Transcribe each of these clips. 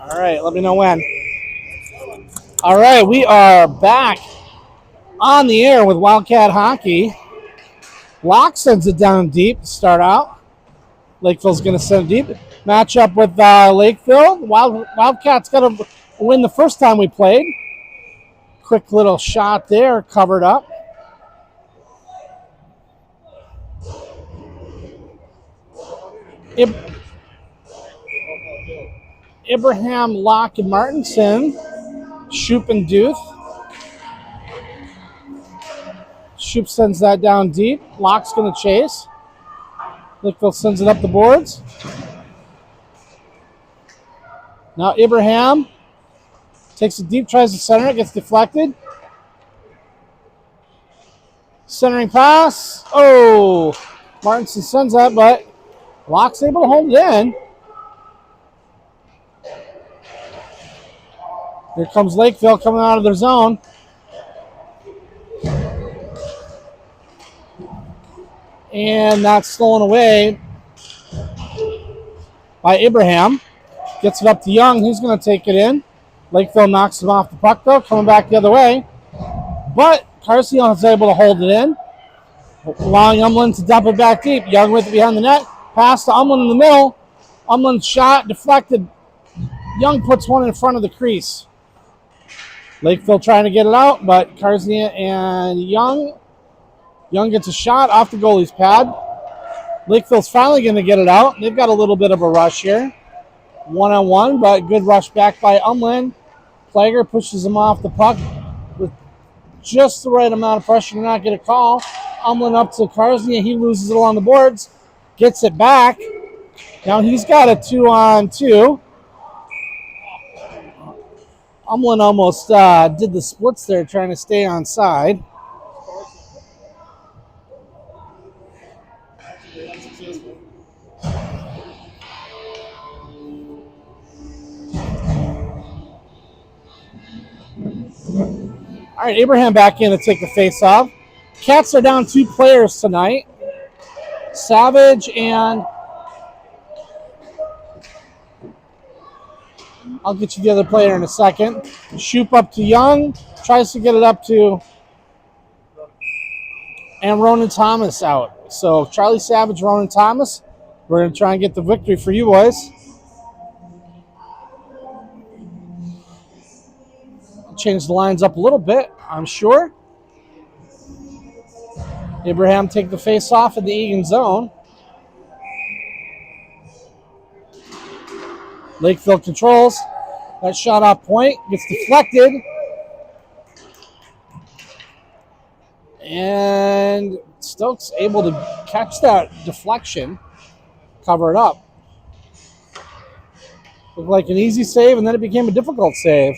All right, let me know when. All right, we are back on the air with Wildcat Hockey. Locke sends it down deep to start out. Lakeville's going to send it deep. Match up with Lakeville. Wildcats got to win the first time we played. Quick little shot there, covered up. Abraham, Locke, and Martinson. Shoop and Duth. Shoop sends that down deep. Locke's going to chase. Lakeville sends it up the boards. Now Abraham takes it deep, tries to center it, gets deflected. Centering pass. Oh, Martinson sends that, but Locke's able to hold it in. Here comes Lakeville coming out of their zone. And that's stolen away by Abraham. Gets it up to Young. He's going to take it in. Lakeville knocks him off the puck, though, coming back the other way. But Carcion is able to hold it in, allowing Umlin to dump it back deep. Young with it behind the net. Pass to Umlin in the middle. Umlin's shot deflected. Young puts one in front of the crease. Lakeville trying to get it out, but Carcion and Young gets a shot off the goalie's pad. Lakeville's finally going to get it out. They've got a little bit of a rush here. One-on-one, but good rush back by Umlin. Plager pushes him off the puck with just the right amount of pressure to not get a call. Umlin up to Karznia. He loses it along the boards. Gets it back. Now he's got a 2-on-2. Umlin almost did the splits there trying to stay on side. All right, Abraham back in to take the face-off. Cats are down 2 players tonight. Savage and... I'll get you the other player in a second. Shoop up to Young. Tries to get it up to... And Ronan Thomas out. So Charlie Savage, Ronan Thomas. We're going to try and get the victory for you boys. Change the lines up a little bit, I'm sure. Abraham take the face off in the Eagan zone. Lakeville controls. That shot off point gets deflected. And Stokes able to catch that deflection, cover it up. Looked like an easy save, and then it became a difficult save.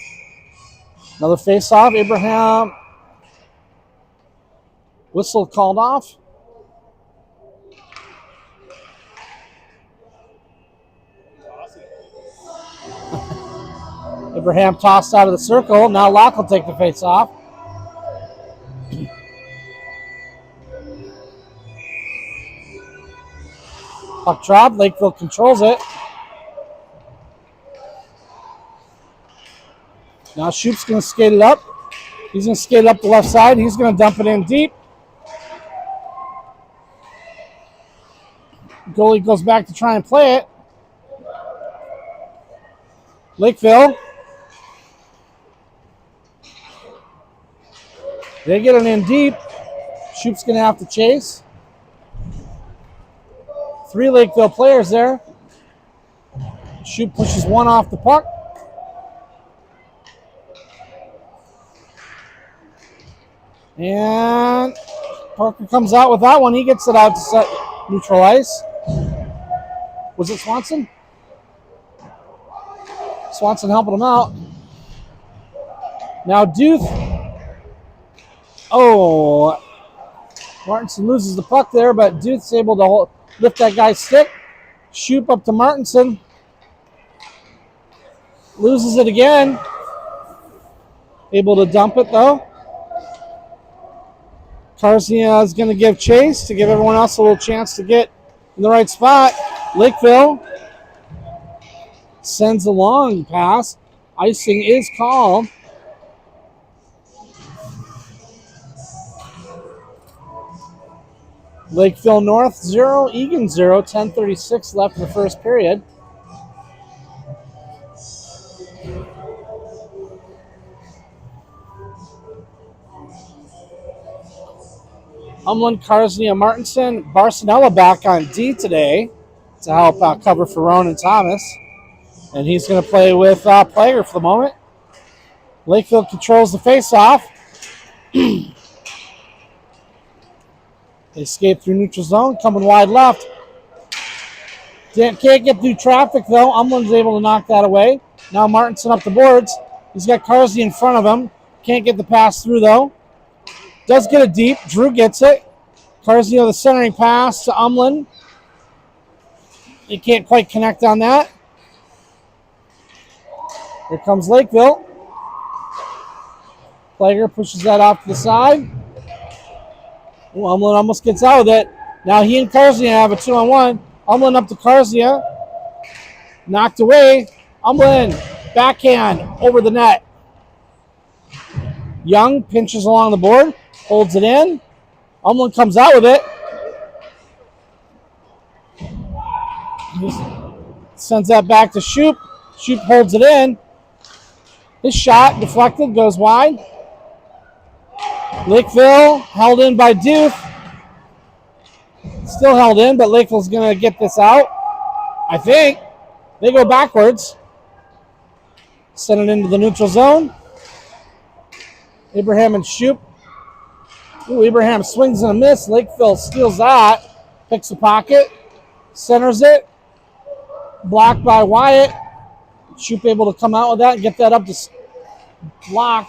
Another face-off. Abraham. Whistle called off. Abraham tossed out of the circle. Now Locke will take the face-off. Puck drop. Lakeville controls it. Now Shoop's going to skate it up. He's going to skate it up the left side. He's going to dump it in deep. Goalie goes back to try and play it. Lakeville. They get it in deep. Shoop's going to have to chase. 3 Lakeville players there. Shoop pushes one off the puck. And Parker comes out with that one. He gets it out to set neutral ice. Was it Swanson? Swanson helping him out. Now Duth. Oh, Martinson loses the puck there, but Duth's able to lift that guy's stick. Shoop up to Martinson. Loses it again. Able to dump it though. Karznia is going to give chase to give everyone else a little chance to get in the right spot. Lakeville sends a long pass. Icing is called. Lakeville North 0, Eagan 0, 10:36 left in the first period. Umland, Carsnia, Martinson, Barcelona back on D today to help cover for Ronan Thomas. And he's going to play with Plager for the moment. Lakeville controls the faceoff. They escape through neutral zone, coming wide left. Can't get through traffic, though. Umland's able to knock that away. Now Martinson up the boards. He's got Carsey in front of him. Can't get the pass through, though. Does get it deep. Drew gets it. Carsey with the centering pass to Umland. He can't quite connect on that. Here comes Lakeville. Plager pushes that off to the side. Ooh, Umland almost gets out with it. Now he and Carzia have a 2-on-1. Umland up to Carzia. Knocked away. Umland backhand over the net. Young pinches along the board. Holds it in. Umland comes out with it. Sends that back to Shoop. Shoop holds it in. His shot deflected, goes wide. Lakeville held in by Doof. Still held in, but Lakeville's going to get this out. I think. They go backwards. Send it into the neutral zone. Abraham and Shoop. Ooh, Abraham swings and a miss. Lakeville steals that. Picks the pocket. Centers it. Blocked by Wyatt. Shoop able to come out with that and get that up to block.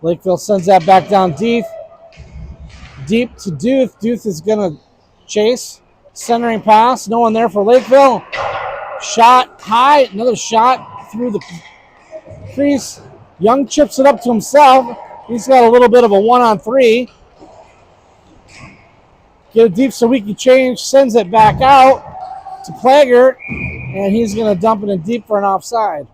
Lakeville sends that back down deep. Deep to Dooth. Dooth is going to chase. Centering pass. No one there for Lakeville. Shot high. Another shot through the crease. Young chips it up to himself. He's got a little bit of a 1-on-3. Get it deep so we can change. Sends it back out to Plager. And he's going to dump it in deep for an offside.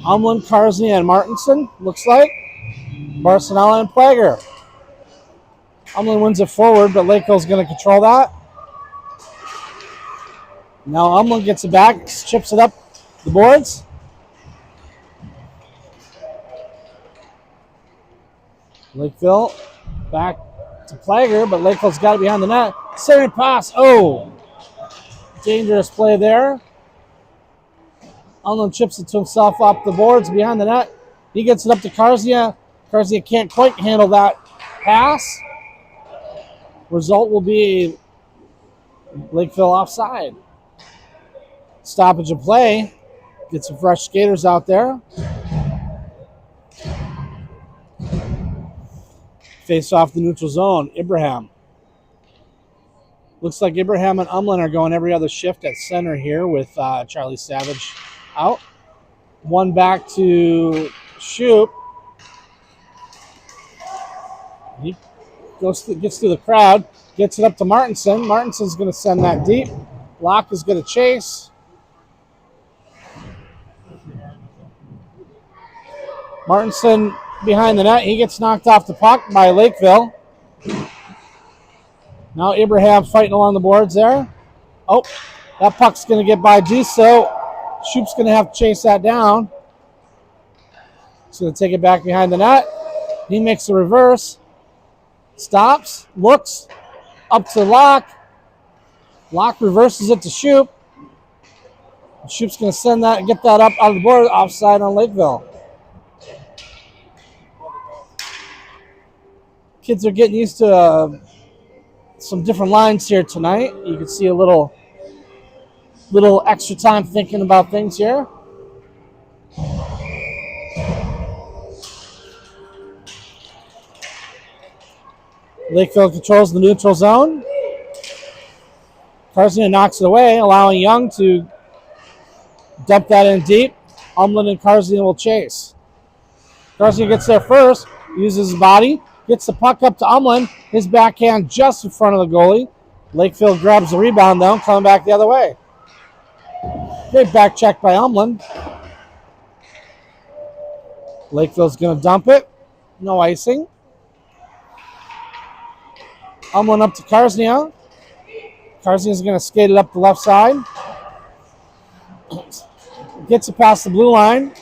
Umland, Carsey, and Martinson, looks like. Barcelona and Plager. Umland wins it forward, but Lakeville's going to control that. Now Umland gets it back, chips it up the boards. Lakeville back to Plager, but Lakeville's got it behind the net. Centering pass. Oh! Dangerous play there. Umland chips it to himself off the boards behind the net. He gets it up to Carzia. Carzia can't quite handle that pass. Result will be Lakeville offside. Stoppage of play. Get some fresh skaters out there. Face off the neutral zone. Ibrahim. Looks like Ibrahim and Umland are going every other shift at center here with Charlie Savage out. One back to Shoop. He gets through the crowd. Gets it up to Martinson. Martinson's going to send that deep. Locke is going to chase. Martinson behind the net. He gets knocked off the puck by Lakeville. Now Abraham fighting along the boards there. Oh, that puck's going to get by Duso. Shoop's going to have to chase that down. He's going to take it back behind the net. He makes the reverse. Stops. Looks. Up to Locke. Locke reverses it to Shoop. Shoop's going to send that and get that up on the board. Offside on Lakeville. Kids are getting used to some different lines here tonight. You can see a little extra time thinking about things here. Lakeville controls the neutral zone. Karznia knocks it away, allowing Young to dump that in deep. Umlin and Karznia will chase. Karznia gets there first, uses his body, gets the puck up to Umlin. His backhand just in front of the goalie. Lakeville grabs the rebound, though, coming back the other way. Great back check by Umlin. Lakeville's going to dump it. No icing. Umlin up to Karznia. Karznia's going to skate it up the left side. Gets it past the blue line.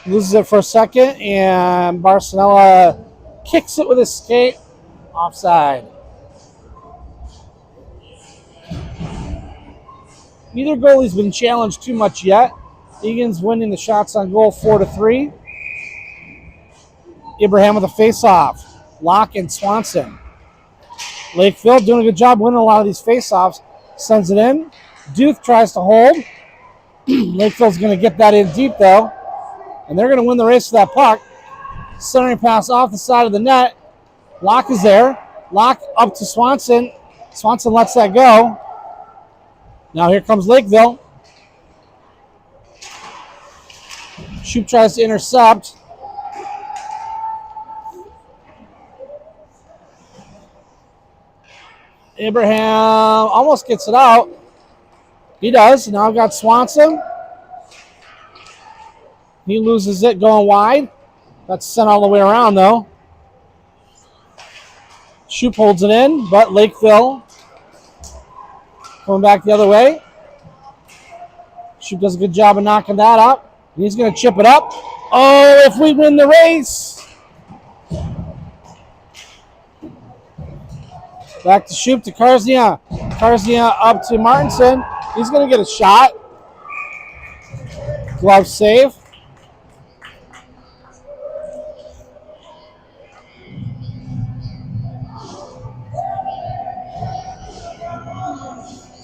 Loses it for a second, and Barcelona kicks it with his skate. Offside. Neither goalie's been challenged too much yet. Eagan's winning the shots on goal 4-3. Abraham with a face-off. Locke and Swanson. Lakeville doing a good job winning a lot of these face-offs. Sends it in. Duth tries to hold. Lakeville's going to get that in deep, though. And they're going to win the race to that puck. Centering pass off the side of the net. Locke is there. Locke up to Swanson. Swanson lets that go. Now here comes Lakeville. Shoop tries to intercept. Abraham almost gets it out. He does. Now I've got Swanson. He loses it going wide. That's sent all the way around, though. Shoop holds it in, but Lakeville coming back the other way. Shoop does a good job of knocking that up. He's going to chip it up. Oh, if we win the race. Back to Shoop to Karznia. Karznia up to Martinson. He's going to get a shot. Glove save.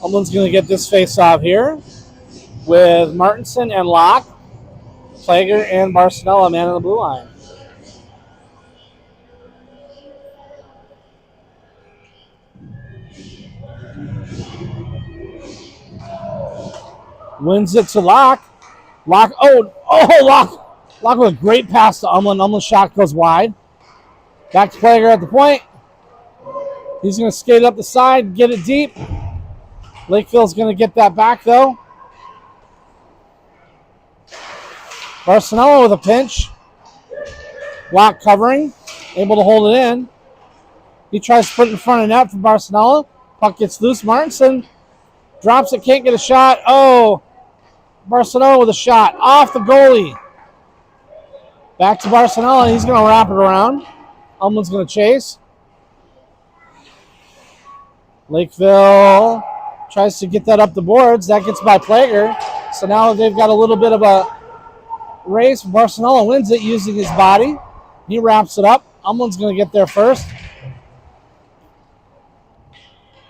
Umlin's going to get this face off here with Martinson and Locke. Plager and Barcelona, man on the blue line. Wins it to Locke. Locke, Locke with a great pass to Umlin. Umlin's shot goes wide. Back to Plager at the point. He's going to skate up the side, get it deep. Lakeville's going to get that back, though. Barcelona with a pinch. Locke covering, able to hold it in. He tries to put it in front of net for Barcelona. Puck gets loose. Martinson drops it, can't get a shot. Oh, Barcelona with a shot off the goalie. Back to Barcelona. He's going to wrap it around. Umlin's going to chase. Lakeville tries to get that up the boards. That gets by Plager. So now they've got a little bit of a race. Barcelona wins it using his body. He wraps it up. Umlin's going to get there first.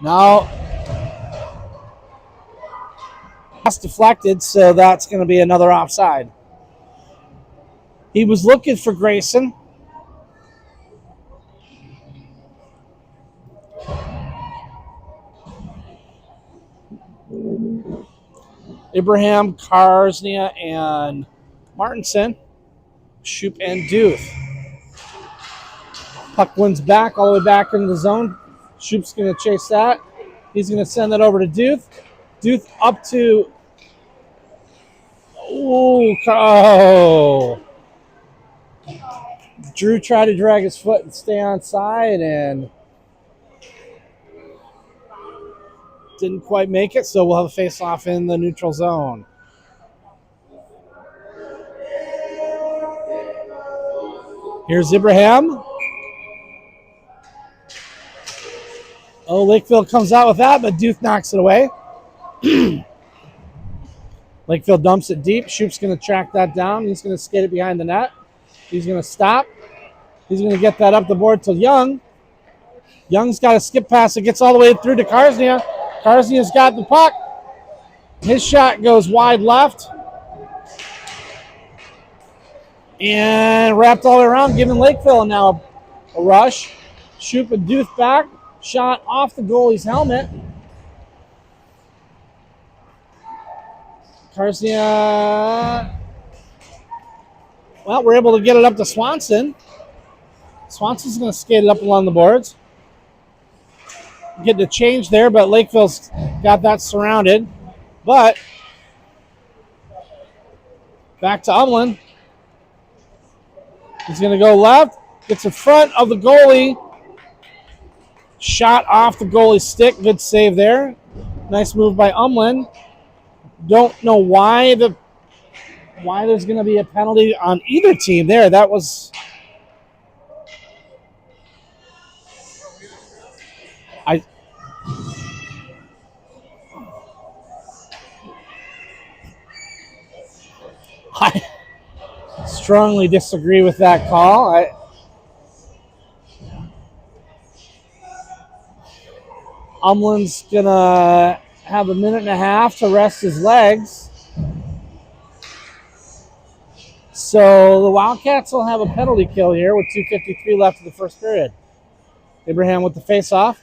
Now, pass deflected, so that's going to be another offside. He was looking for Grayson. Abraham, Karznia, and Martinson. Shoop and Duth. Puck wins back, all the way back into the zone. Shoop's going to chase that. He's going to send that over to Duth. Duth up to... Oh! Drew tried to drag his foot and stay on side and didn't quite make it, so we'll have a face-off in the neutral zone. Here's Abraham. Oh, Lakeville comes out with that, but Duth knocks it away. Lakeville dumps it deep. Shoop's going to track that down. He's going to skate it behind the net. He's going to stop. He's going to get that up the board to Young. Young's got a skip pass that gets all the way through to Karznia. Karznia's got the puck. His shot goes wide left. And wrapped all the way around, giving Lakeville now a rush. Shoop and Duth back. Shot off the goalie's helmet. Garcia. Well, we're able to get it up to Swanson. Swanson's going to skate it up along the boards. Getting a change there, but Lakeville's got that surrounded. But back to Umlin. He's going to go left. Gets in front of the goalie. Shot off the goalie's stick. Good save there. Nice move by Umlin. Don't know why there's going to be a penalty on either team there. That was... I strongly disagree with that call. Umlin's going to have a minute and a half to rest his legs. So the Wildcats will have a penalty kill here with 2:53 left in the first period. Abraham with the face-off.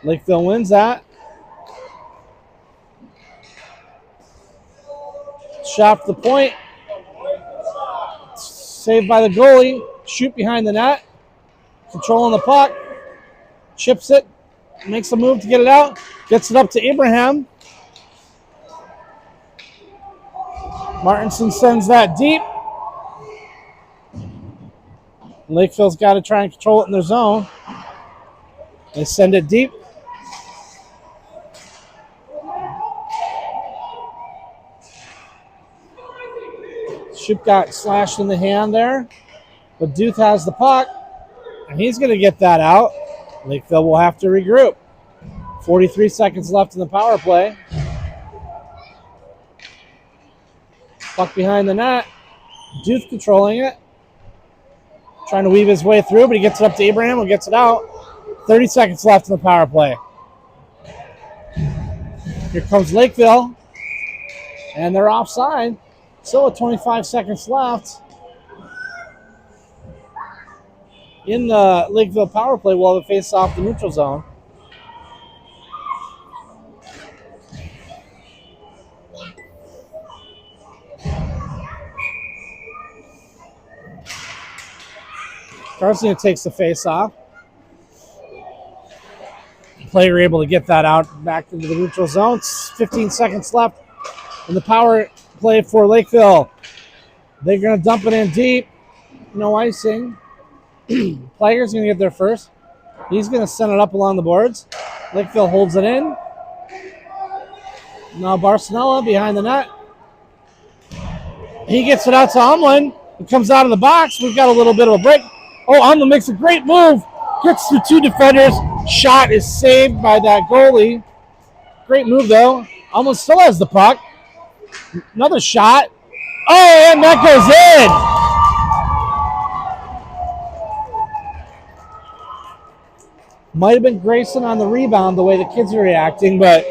Lakeville wins that. Shot to the point. Saved by the goalie. Shoot behind the net. Controlling the puck. Chips it. Makes a move to get it out. Gets it up to Abraham. Martinson sends that deep. Lakeville's got to try and control it in their zone. They send it deep. Shoop got slashed in the hand there. But Duth has the puck. And he's going to get that out. Lakeville will have to regroup. 43 seconds left in the power play. Puck behind the net. Duth controlling it. Trying to weave his way through, but he gets it up to Abraham and gets it out. 30 seconds left in the power play. Here comes Lakeville. And they're offside. Still with 25 seconds left. In the Lakeville power play while they face off the neutral zone. Garcia takes the face off. Player able to get that out back into the neutral zone. 15 seconds left in the power play for Lakeville. They're going to dump it in deep. No icing. Plager's going to get there first. He's going to send it up along the boards. Lakeville holds it in. Now Barcelona behind the net. He gets it out to Umlin. It comes out of the box. We've got a little bit of a break. Oh, Umlin makes a great move. Gets through two defenders. Shot is saved by that goalie. Great move, though. Umlin still has the puck. Another shot. Oh, and that goes in. Might have been Grayson on the rebound, the way the kids are reacting, but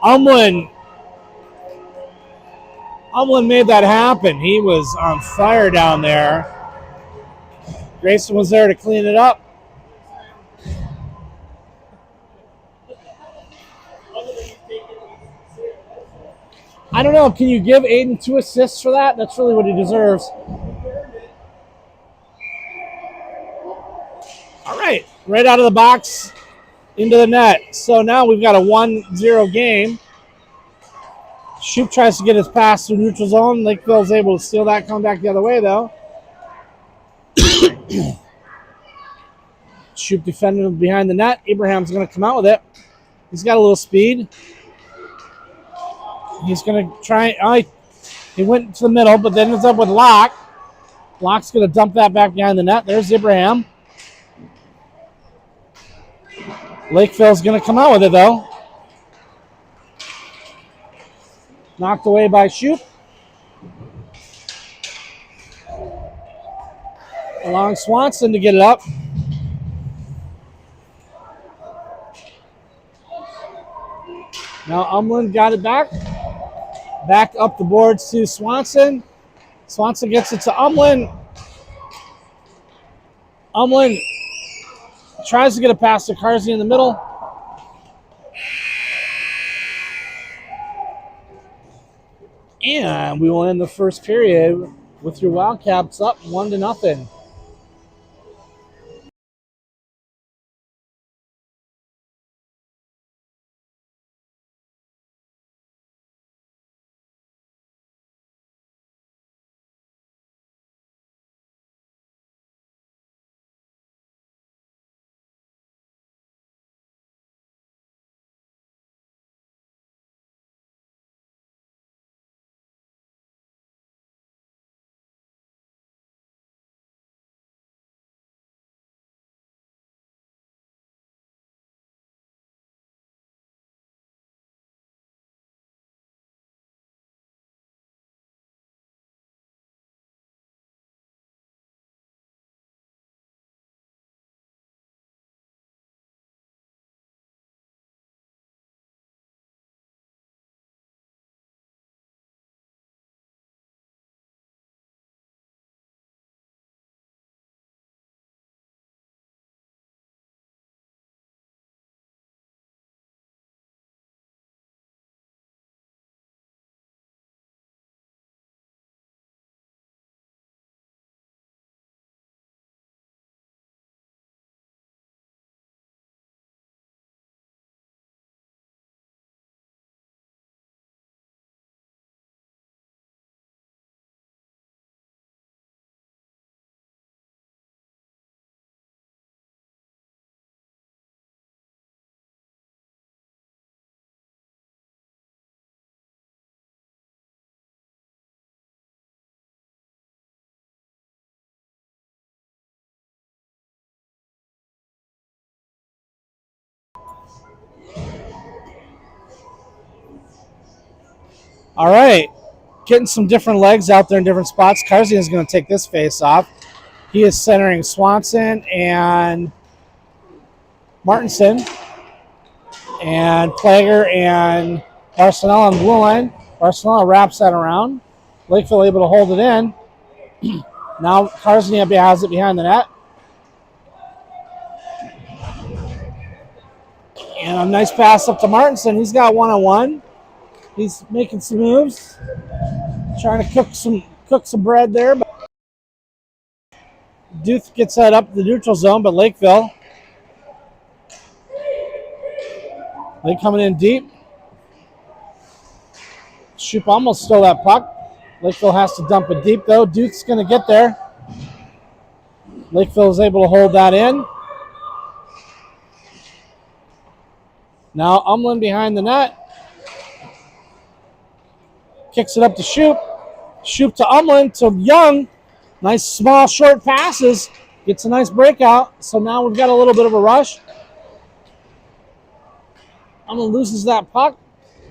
Umlin made that happen. He was on fire down there. Grayson was there to clean it up. I don't know. Can you give Aiden 2 assists for that? That's really what he deserves. All right. Right out of the box into the net. So now we've got a 1-0 game. Shoop tries to get his pass through neutral zone. Lakeville's able to steal that, come back the other way, though. Shoop defending behind the net. Abraham's going to come out with it. He's got a little speed. He's going to try. He went to the middle, but then ends up with Locke. Locke's going to dump that back behind the net. There's Abraham. Lakeville's going to come out with it, though. Knocked away by Shoop. Allowing Swanson to get it up. Now Umlin got it back. Back up the boards to Swanson. Swanson gets it to Umlin. Umlin tries to get a pass to Carsey in the middle. And we will end the first period with your Wildcats up 1-0. All right, getting some different legs out there in different spots. Carsey is going to take this face off. He is centering Swanson and Martinson, and Plager and Barcelona on the blue line. Barcelona wraps that around. Lakeville able to hold it in. Now Carsey has it behind the net. And a nice pass up to Martinson. He's got one-on-one. He's making some moves. Trying to cook some bread there. But Duth gets that up the neutral zone, but Lakeville. They coming in deep. Shoop almost stole that puck. Lakeville has to dump it deep, though. Duth's going to get there. Lakeville is able to hold that in. Now Umlin behind the net. Kicks it up to Shoop. Shoop to Umlin to Young. Nice small short passes. Gets a nice breakout. So now we've got a little bit of a rush. Umlin loses that puck.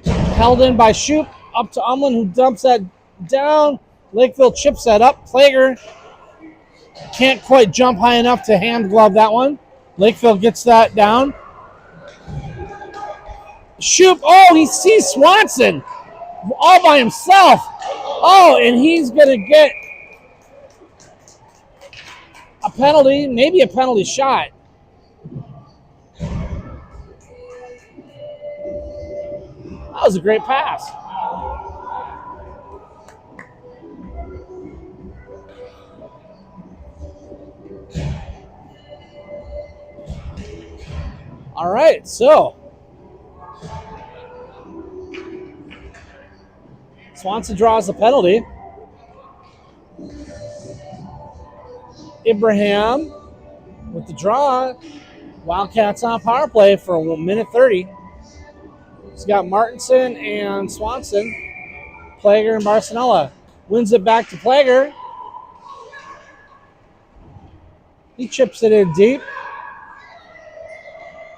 Held in by Shoop. Up to Umlin, who dumps that down. Lakeville chips that up. Plager can't quite jump high enough to hand glove that one. Lakeville gets that down. Shoop. Oh, he sees Swanson all by himself. Oh, and he's going to get a penalty, maybe a penalty shot. That was a great pass. All right, so Swanson draws the penalty. Ibrahim with the draw. Wildcats on power play for 1 minute 30. He's got Martinson and Swanson. Plager and Barcelona. Wins it back to Plager. He chips it in deep.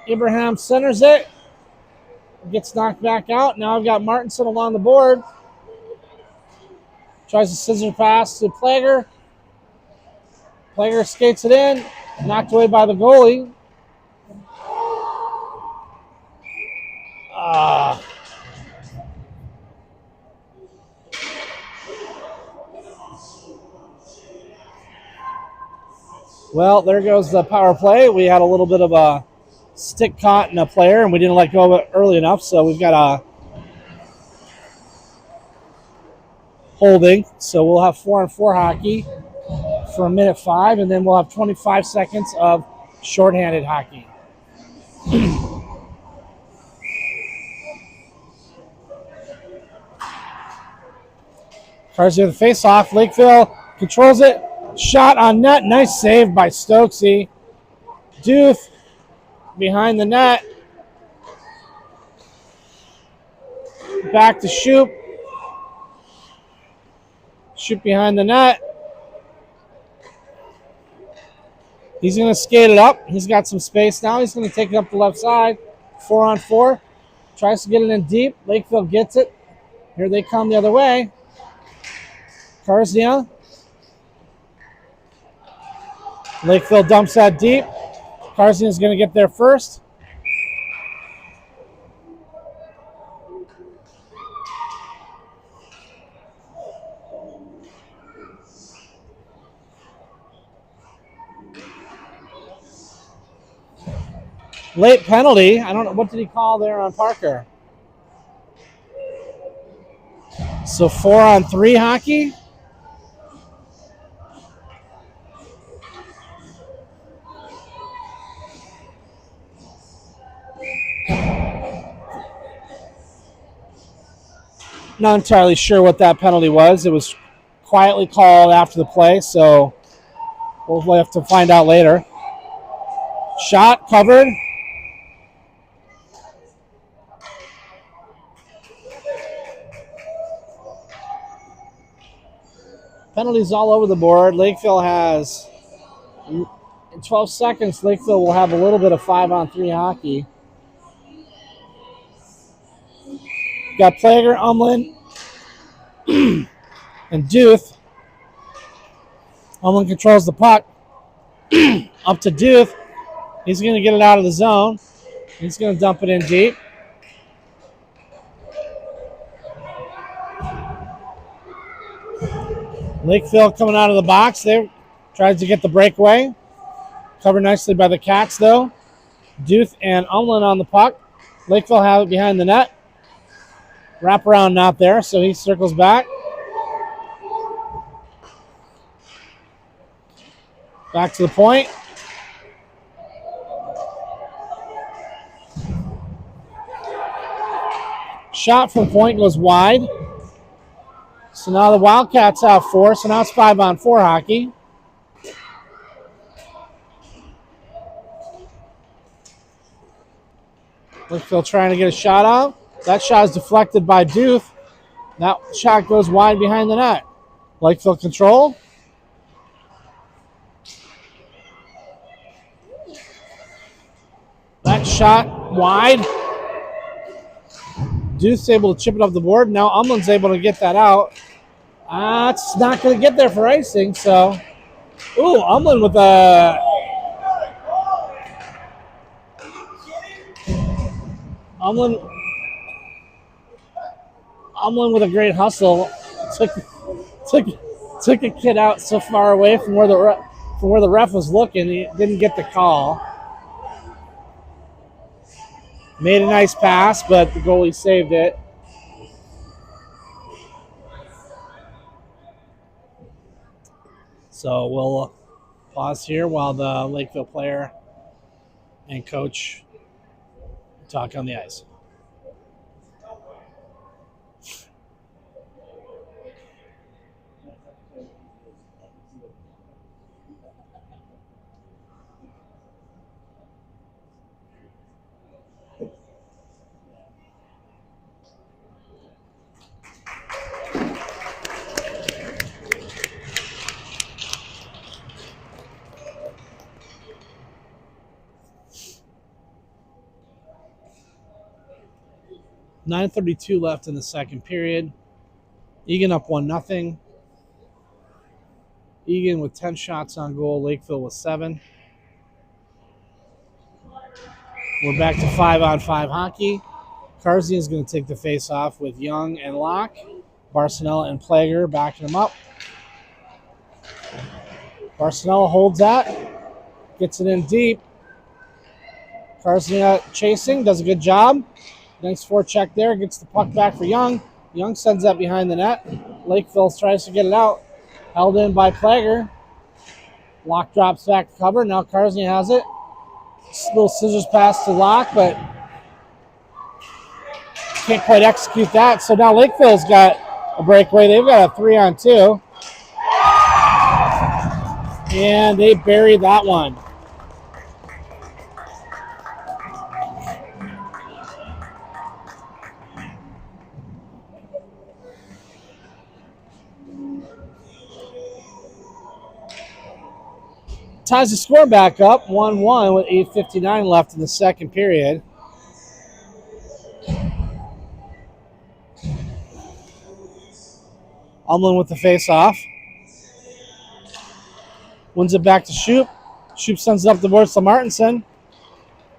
Ibrahim centers it. Gets knocked back out. Now I've got Martinson along the board. Tries a scissor pass to Plager. Plager skates it in. Knocked away by the goalie. Well, there goes the power play. We had a little bit of a stick caught in a player, and we didn't let go of it early enough, so we've got a holding. So we'll have 4-on-4 hockey for 1:05, and then we'll have 25 seconds of shorthanded hockey. Cards near the face-off. Lakeville controls it. Shot on net. Nice save by Stokesy. Duth behind the net. Back to Shoop. Shoop behind the net. He's going to skate it up. He's got some space now. He's going to take it up the left side. 4-on-4. Tries to get it in deep. Lakeville gets it. Here they come the other way. Karzia. Lakeville dumps that deep. Karzia is going to get there first. Late penalty. I don't know. What did he call there on Parker? So 4-on-3 hockey. Not entirely sure what that penalty was. It was quietly called after the play, so we'll have to find out later. Shot covered. Penalties all over the board. Lakeville has, in 12 seconds, Lakeville will have a little bit of 5-on-3 hockey. Got Plager, Umlin, and Duth. Umlin controls the puck. Up to Duth. He's going to get it out of the zone. He's going to dump it in deep. Lakeville coming out of the box there. Tries to get the breakaway. Covered nicely by the Cats, though. Duth and Umlin on the puck. Lakeville have it behind the net. Wraparound not there, so he circles back. Back to the point. Shot from point goes wide. So now the Wildcats have 4, so now it's 5-on-4 hockey. Lakeville trying to get a shot out. That shot is deflected by Duth. That shot goes wide behind the net. Lakeville control. That shot wide. Duth's able to chip it up the board. Now Umlin's able to get that out. It's not going to get there for icing, so. Ooh, Umlin with a. Umlin with a great hustle. Took a kid out so far away from where the ref was looking. He didn't get the call. Made a nice pass, but the goalie saved it. So we'll pause here while the Lakeville player and coach talk on the ice. .9:32 left in the second period. Eagan up 1-0. Eagan with 10 shots on goal. Lakeville with 7. We're back to 5-on-5 hockey. Karzia is going to take the face-off with Young and Locke. Barcelona and Plager backing him up. Barcelona holds that. Gets it in deep. Carson chasing, does a good job. Nice forecheck there. Gets the puck back for Young. Young sends that behind the net. Lakeville tries to get it out. Held in by Plager. Locke drops back to cover. Now Carson has it. Little scissors pass to Locke, but can't quite execute that. So now Lakeville's got a breakaway. They've got a 3-on-2. And they buried that one. Ties the score back up, 1-1 with 8:59 left in the second period. Umlin with the face-off. Wins it back to Shoop. Shoop sends it up the boards to Martinson.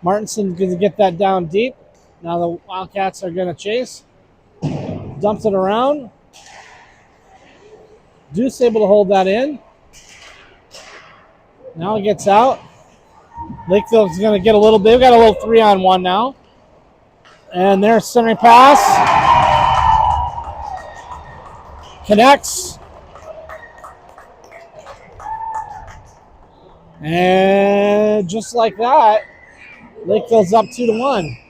Martinson going to get that down deep. Now the Wildcats are going to chase. Dumps it around. Deuce able to hold that in. Now it gets out. Lakeville's going to get a little bit. They've got a little 3-on-1 now. And there's centering pass. Connects. And just like that, Lakeville's up 2-1.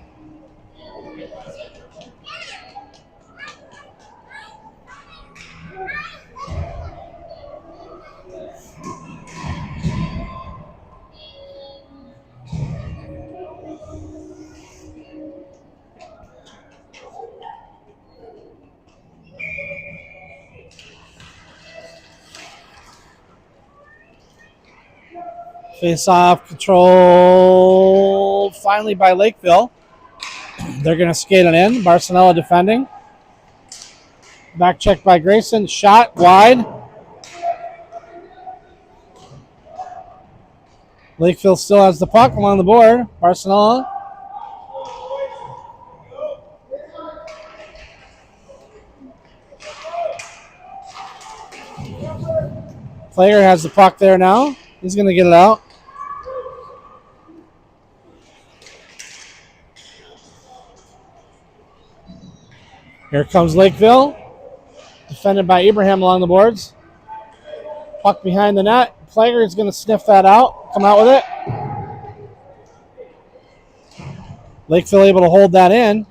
Face-off control finally by Lakeville. They're going to skate it in. Barcelona defending. Back check by Grayson. Shot wide. Lakeville still has the puck along the board. Barcelona. Player has the puck there now. He's going to get it out. Here comes Lakeville. Defended by Abraham along the boards. Puck behind the net. Plager is going to sniff that out. Come out with it. Lakeville able to hold that in.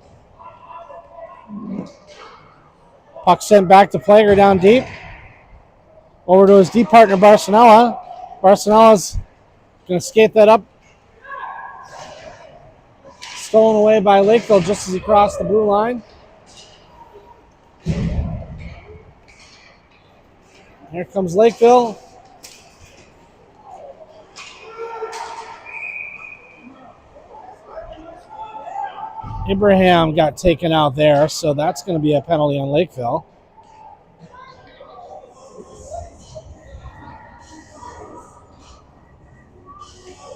Puck sent back to Plager down deep. Over to his deep partner, Barcelona. Barcelona's going to skate that up. Stolen away by Lakeville just as he crossed the blue line. Here comes Lakeville. Abraham got taken out there, so that's going to be a penalty on Lakeville.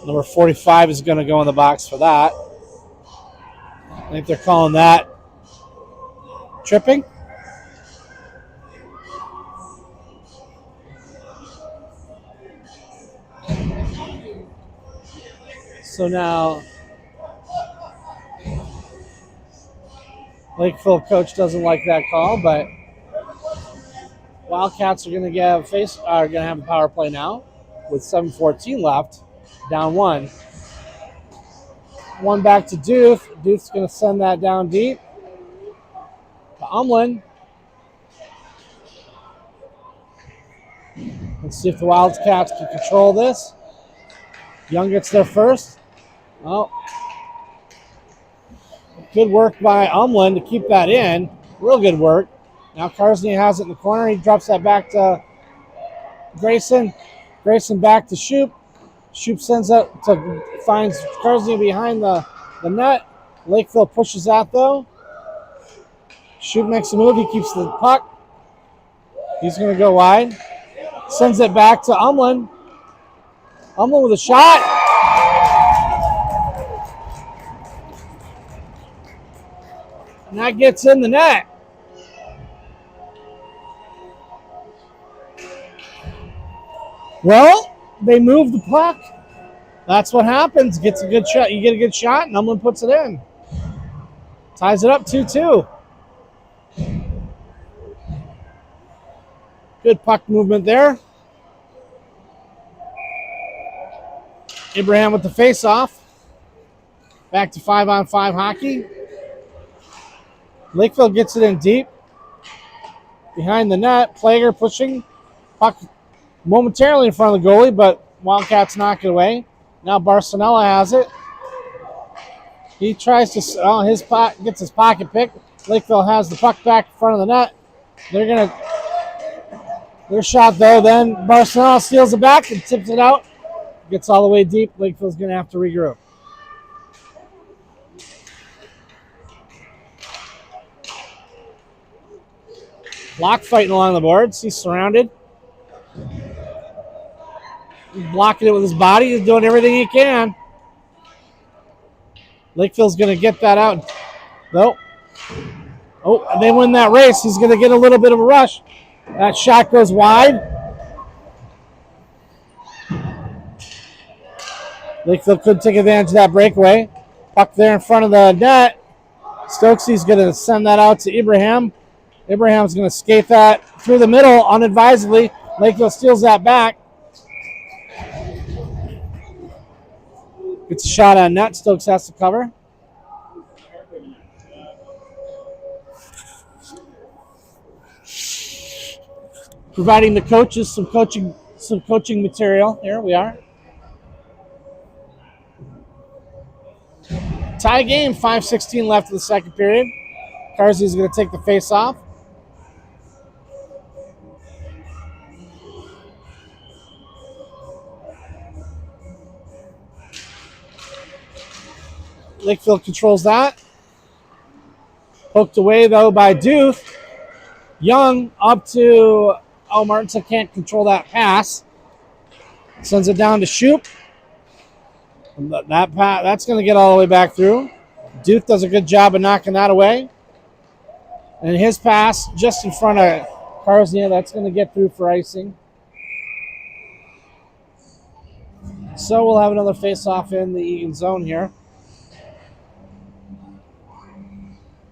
Number 45 is going to go in the box for that. I think they're calling that tripping. So now Lakeville coach doesn't like that call, but Wildcats are going to have a power play now with 7:14 left, down 1. One back to Deuce. Deuce is going to send that down deep to Umlin. Let's see if the Wildcats can control this. Young gets there first. Oh. Good work by Umlin to keep that in. Real good work. Now Carsney has it in the corner. He drops that back to Grayson. Grayson back to Shoop. Shoop sends that to finds Carsney behind the net. Lakeville pushes that though. Shoop makes a move. He keeps the puck. He's going to go wide. Sends it back to Umlin. Umlin with a shot. And that gets in the net. Well, they moved the puck. That's what happens. Gets a good shot. You get a good shot, and Umlin puts it in. Ties it up 2-2. Good puck movement there. Abraham with the face-off. Back to 5-on-5 hockey. Lakeville gets it in deep. Behind the net. Plager pushing. Puck momentarily in front of the goalie, but Wildcats knock it away. Now Barcelona has it. He tries to, gets his pocket picked. Lakeville has the puck back in front of the net. Their shot though, then Barcelona steals it back and tips it out. Gets all the way deep. Lakeville's going to have to regroup. Block fighting along the boards. He's surrounded. He's blocking it with his body. He's doing everything he can. Lakeville's going to get that out. Nope. Oh, and they win that race. He's going to get a little bit of a rush. That shot goes wide. Lakeville could take advantage of that breakaway. Puck there in front of the net. Stokesy's going to send that out to Ibrahim. Ibrahim's going to skate that through the middle unadvisedly. Lakeville steals that back. Gets a shot on net. Stokes has to cover. Providing the coaches some coaching material. Here we are. Tie game, 5:16 left of the second period. Carsey's going to take the face off. Lakeville controls that. Poked away, though, by Duth. Young up to... Oh, Martinson can't control that pass. Sends it down to Shoop. That's going to get all the way back through. Duth does a good job of knocking that away. And his pass just in front of Carsey. That's going to get through for icing. So we'll have another face-off in the Eagan zone here.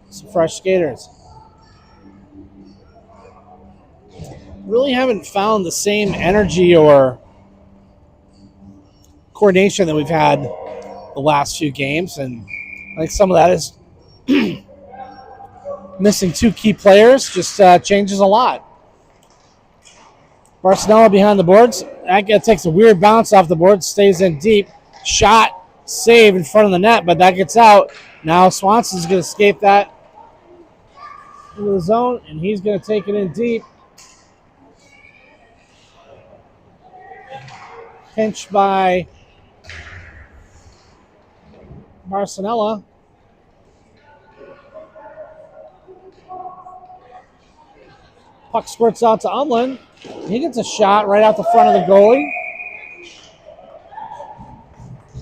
Some fresh skaters. Really haven't found the same energy or coordination that we've had the last few games, and I think some of that is missing two key players. Just changes a lot. Barcelona behind the boards. That takes a weird bounce off the board, stays in deep. Shot, save in front of the net, but that gets out. Now Swanson's going to escape that into the zone, and he's going to take it in deep. Pinched by Barcelona. Puck squirts out to Umlin. He gets a shot right out the front of the goalie.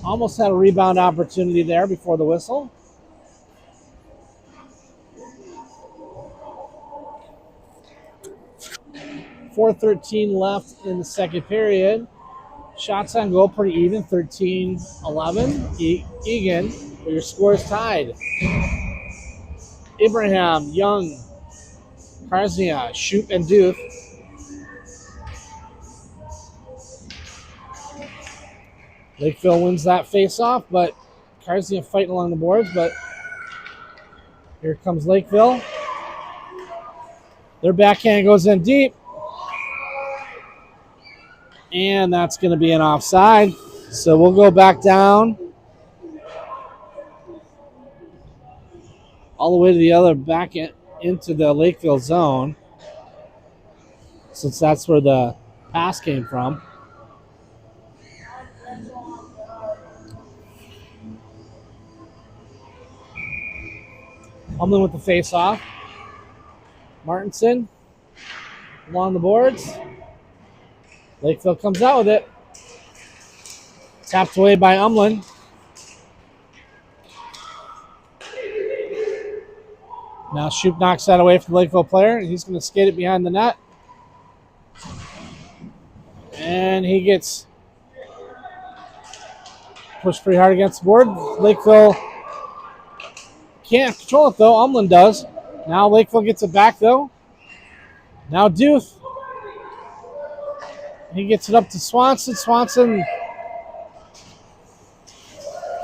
Almost had a rebound opportunity there before the whistle. .4:13 left in the second period. Shots on goal pretty even, 13-11. Eagan, but your score is tied. Ibrahim, Young, Karzia, Shoop, and Duth. Lakeville wins that face-off, but Karzia fighting along the boards, but here comes Lakeville. Their backhand goes in deep. And that's going to be an offside. So we'll go back down all the way to the other back into the Lakeville zone, since that's where the pass came from. Umlin with the face-off. Martinson along the boards. Lakeville comes out with it. Tapped away by Umlin. Now Shoop knocks that away from the Lakeville player, and he's going to skate it behind the net. And he gets Pushed pretty hard against the board. Lakeville can't control it, though. Umlin does. Now Lakeville gets it back, though. Now Duth. He gets it up to Swanson. Swanson,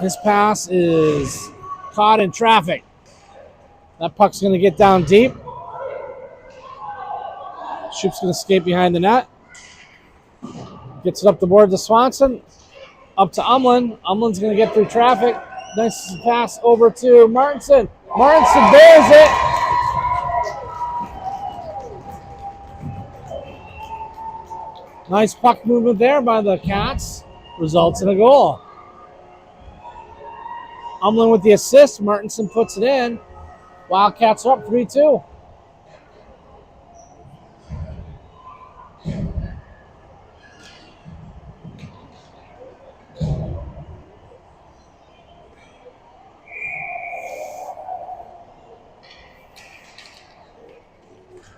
his pass is caught in traffic. That puck's going to get down deep. Shoop's going to skate behind the net. Gets it up the board to Swanson. Up to Umlin. Umlin's going to get through traffic. Nice pass over to Martinson. Martinson bears it. Nice puck movement there by the Cats. Results in a goal. Umlin with the assist. Martinson puts it in. Wildcats are up 3-2.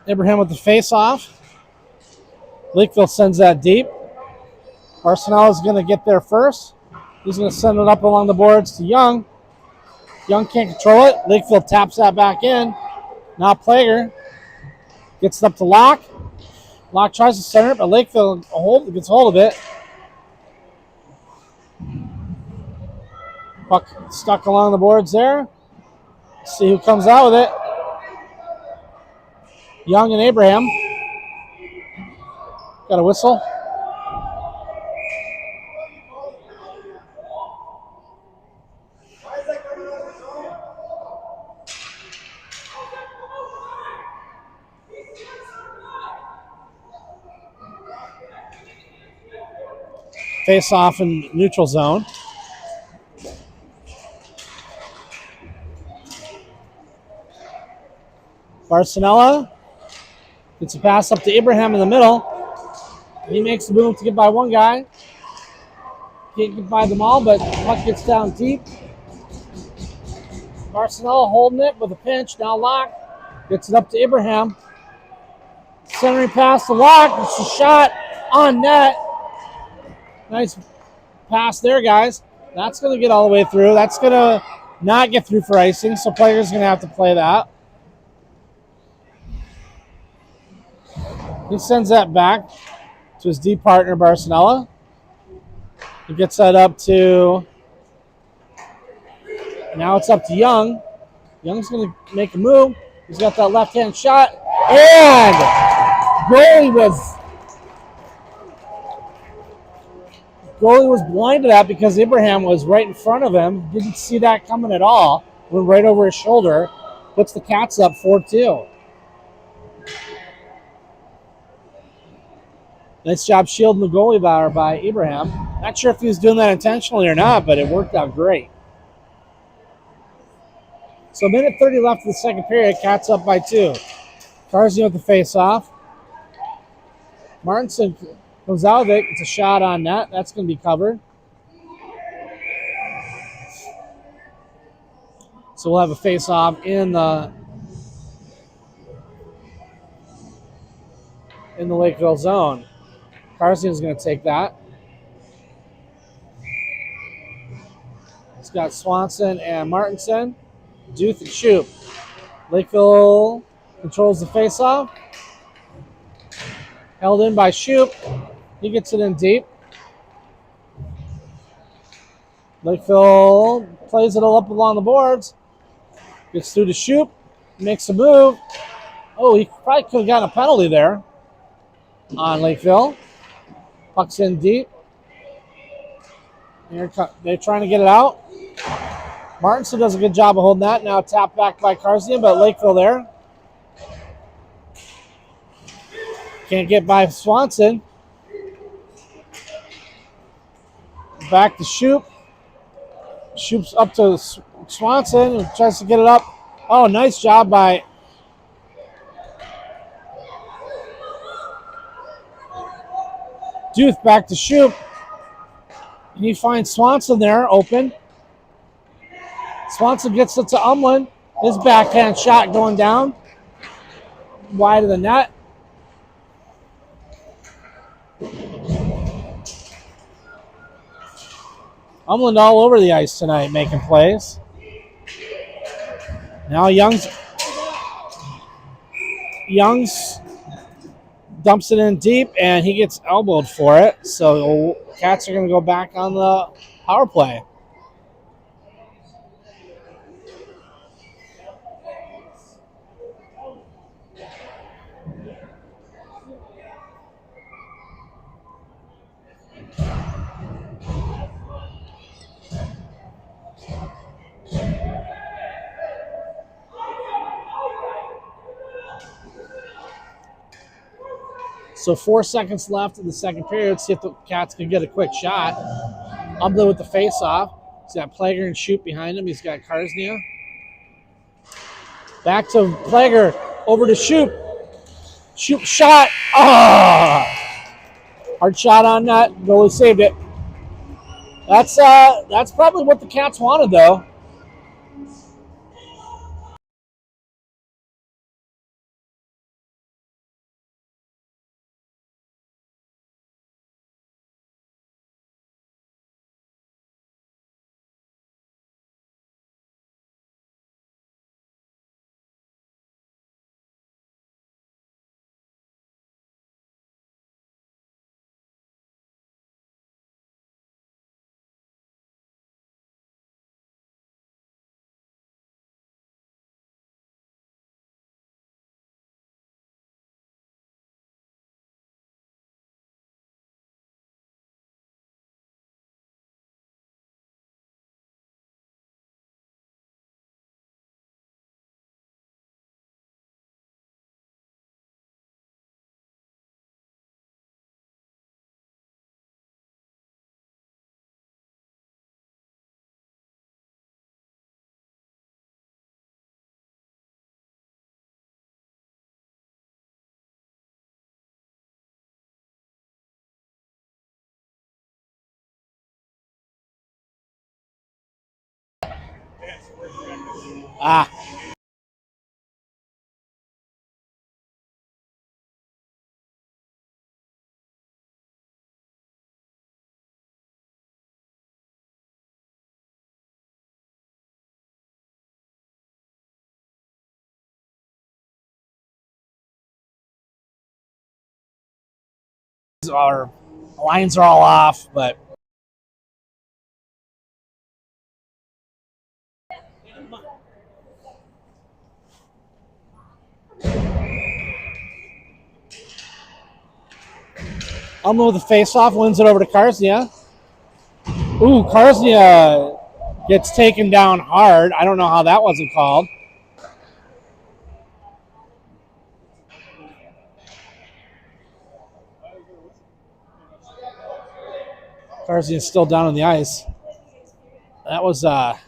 Abraham with the face-off. Lakeville sends that deep. Arsenal is going to get there first. He's going to send it up along the boards to Young. Young can't control it. Lakeville taps that back in. Now Plager gets it up to Locke. Locke tries to center it, but Lakeville gets hold of it. Puck stuck along the boards there. Let's see who comes out with it. Young and Abraham. Got a whistle. Face off in neutral zone. Barcinella gets a pass up to Abraham in the middle. He makes the move to get by one guy. Can't get by them all, but the puck gets down deep. Barcinella holding it with a pinch. Now Locke gets it up to Abraham. Centering pass to Locke. It's a shot on net. Nice pass there, guys. That's going to get all the way through. That's going to not get through for icing, so players going to have to play that. He sends that back to his D partner, Barcinella. He gets that up to... Now it's up to Young. Young's going to make a move. He's got that left-hand shot. And goalie was blind to that because Abraham was right in front of him. Didn't see that coming at all. Went right over his shoulder. Puts the Cats up 4-2. Nice job shielding the goalie by Abraham. Not sure if he was doing that intentionally or not, but it worked out great. So 1:30 left in the second period. Cats up by 2. Carsey with the face-off. Martinson comes out of it. It's a shot on net. That's going to be covered. So we'll have a face-off in the Lakeville zone. Carsey is going to take that. He's got Swanson and Martinson. Duth and Shoop. Lakeville controls the face-off. Held in by Shoop. He gets it in deep. Lakeville plays it all up along the boards. Gets through to Shoop. Makes a move. Oh, he probably could have gotten a penalty there on Lakeville. Puck's in deep. They're trying to get it out. Martinson does a good job of holding that. Now tapped back by Carsey, but Lakeville there. Can't get by Swanson. Back to Shoop. Shoop's up to Swanson and tries to get it up. Oh, nice job by Duth. Back to Shoop. And he finds Swanson there open. Swanson gets it to Umlin. His backhand shot going down. Wide of the net. Umland all over the ice tonight, making plays. Now Youngs dumps it in deep, and he gets elbowed for it. So Cats are going to go back on the power play. So 4 seconds left in the second period. See if the Cats can get a quick shot. Umland with the face-off. He's got Plager and Shoot behind him. He's got Karsnia. Back to Plager. Over to Shoot. Shoot shot. Oh! Hard shot on net. Goalie saved it. That's probably what the Cats wanted, though. Our lines are all off, but Umland with the face-off, wins it over to Karsnia. Ooh, Karsnia gets taken down hard. I don't know how that wasn't called. Karsnia is still down on the ice. That was that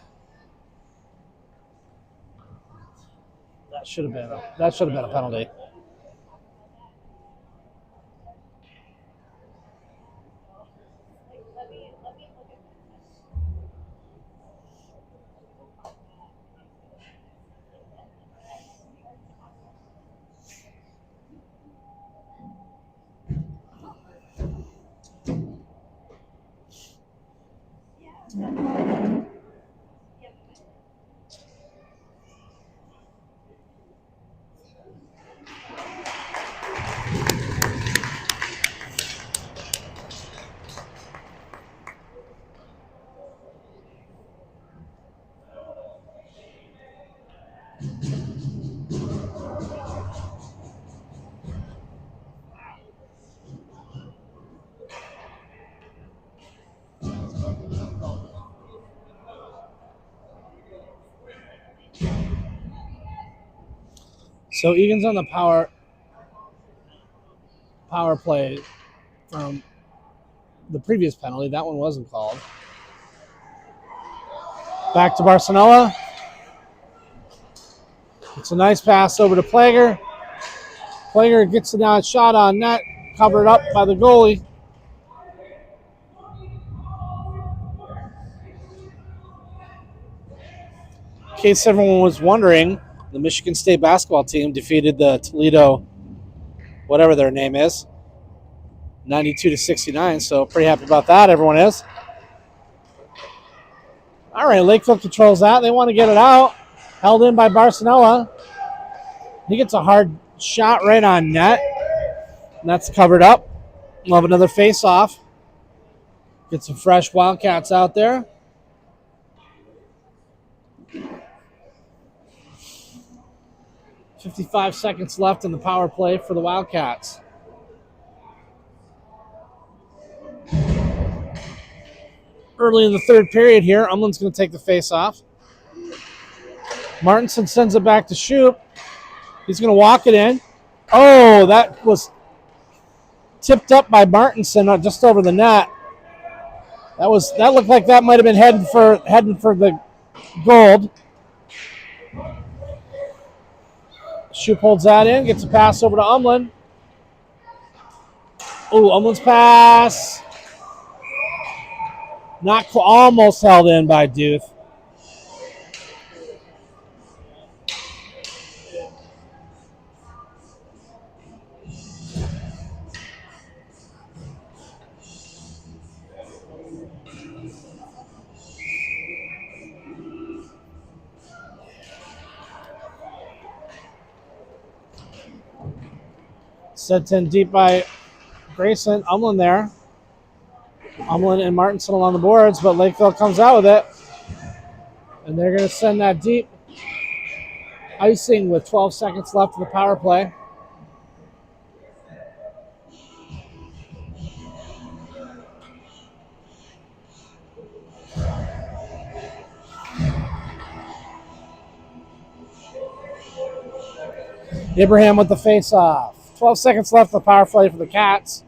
should have been a penalty. So Egan's on the power play from the previous penalty. That one wasn't called. Back to Barcelona. It's a nice pass over to Plager. Plager gets a shot on net, covered up by the goalie. In case everyone was wondering, the Michigan State basketball team defeated the Toledo, whatever their name is, 92-69. So pretty happy about that. Everyone is. All right, Lakeville controls that. They want to get it out. Held in by Barcelona. He gets a hard shot right on net. And that's covered up. We'll have another face-off. Get some fresh Wildcats out there. .55 seconds left in the power play for the Wildcats. Early in the third period here, Umland's going to take the face-off. Martinson sends it back to Shoup. He's going to walk it in. Oh, that was tipped up by Martinson just over the net. That looked like that might have been heading for the gold. Shoup holds that in, gets a pass over to Umland. Oh, Umland's pass. Almost held in by Duth. Sent in deep by Grayson. Umland there. Umland and Martinson along the boards, but Lakeville comes out with it. And they're going to send that deep. Icing with 12 seconds left in the power play. Abraham with the face-off. 12 seconds left in the power play for the Cats.